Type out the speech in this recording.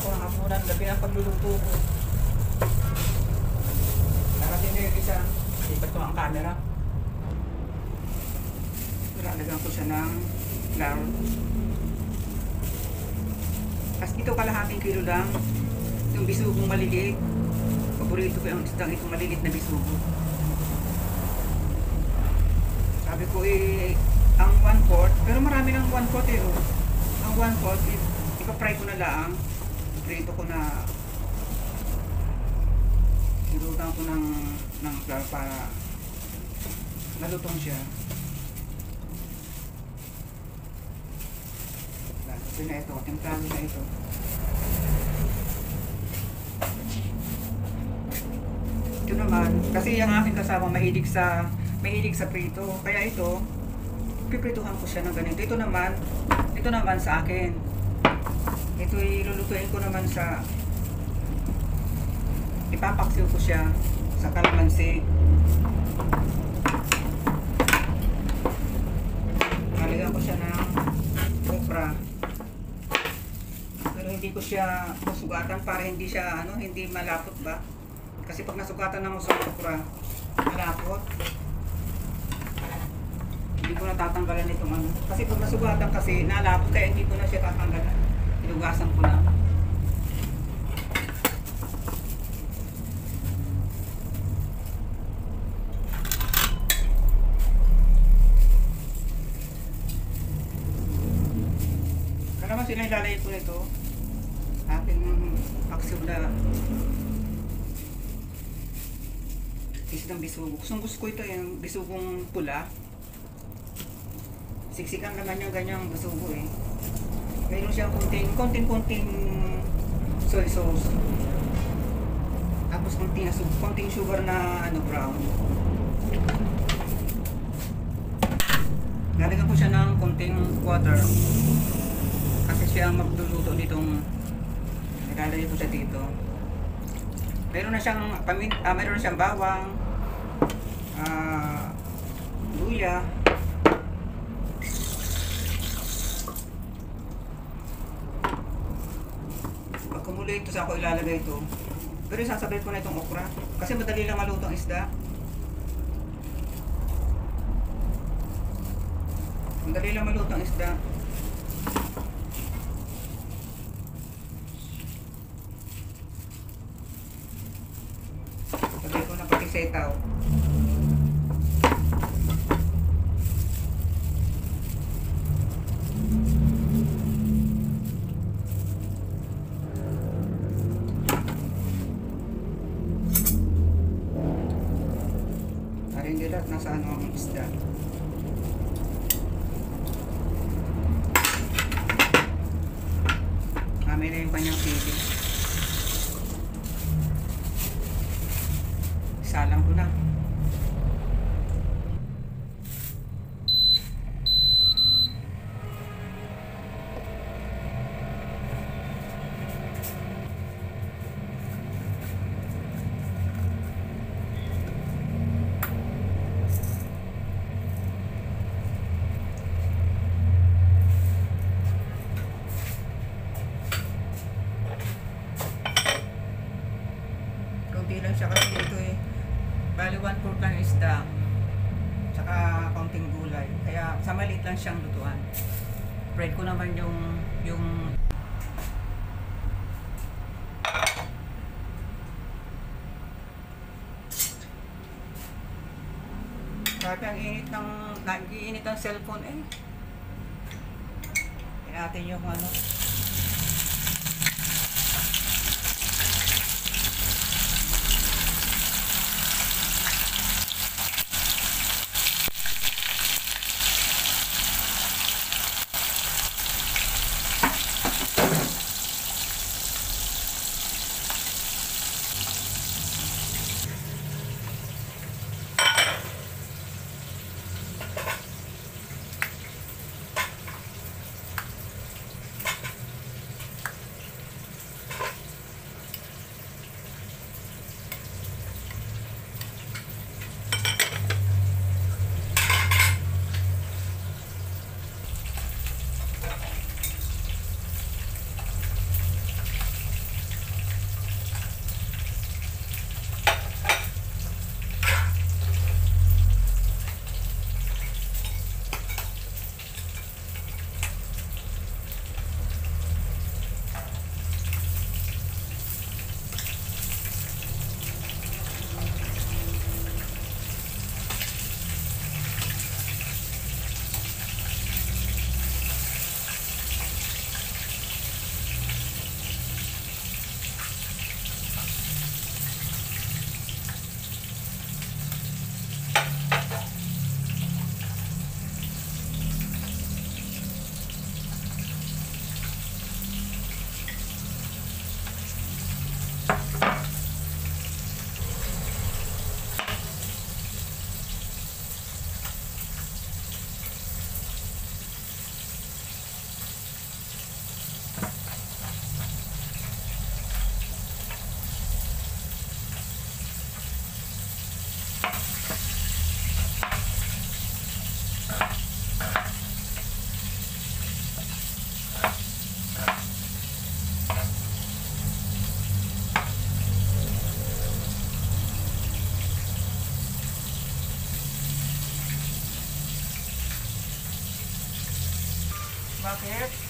ako ng hapunan, gabi ang pagluluto ko. Nakating na yung isa, ipat ko ang camera. Lalagyan ko siya ng flour. As ito kalahating kilo lang. Yung bisugong maliliit. Paborito ko yung isdang itong maliliit na bisugo. Sabi ko ang 1/4, pero marami ng 1/4 eh. Oh. Ang 1/4, ipa-fry ko na lang. Prito ko na. Nilutan ko ng flour para malutong siya. Ito na ito, timplado na ito. Ito naman, kasi yung aking kasama mahilig sa prito. Kaya ito, piprituhan ko siya ng ganito. Ito naman sa akin. Ito ilulutuin ko naman sa, ipapaksiw ko siya sa kalamansi. Lalagyan ko siya ng okra. Hindi ko siya masugatan para hindi siya hindi malapot ba? Kasi pag nasugatan ng okra, malapot. Hindi ko natatanggalan itong Kasi pag nasugatan kasi nalapot kaya hindi ko na siya tatanggalan. Hinugasan ko na. Kaya sila ilalagay ko nito. Aking paksiw na isdang bisugo. Gusto ko ito yung bisugong pula. Siksikan naman yung ganyang bisugo eh. Mayroon siyang konting soy sauce. Tapos konting sugar na brown. Lalagyan ko siya ng konting water. Kasi siya ang magluluto nitong ilalagay ko siya dito. Meron na siyang bawang, luya. Pag kumulo ito, sa ako ilalagay ito. Pero sasabay ko na itong okra. Kasi madali lang maluto ang isda. Madali lang maluto ang isda. Lagay ko na pati setaw. Para hindi lahat nasa ang isda. Kami na yung kanyang sili. Salang ko na. Kunti lang siya kasi dito eh. Bali 1/4 lang isda. Tsaka kaunting gulay. Kaya sa maliit lang siyang lutuan. Bread ko naman yung grabe ang nag-iinit ng cellphone eh. Tingnan natin yung Bakit?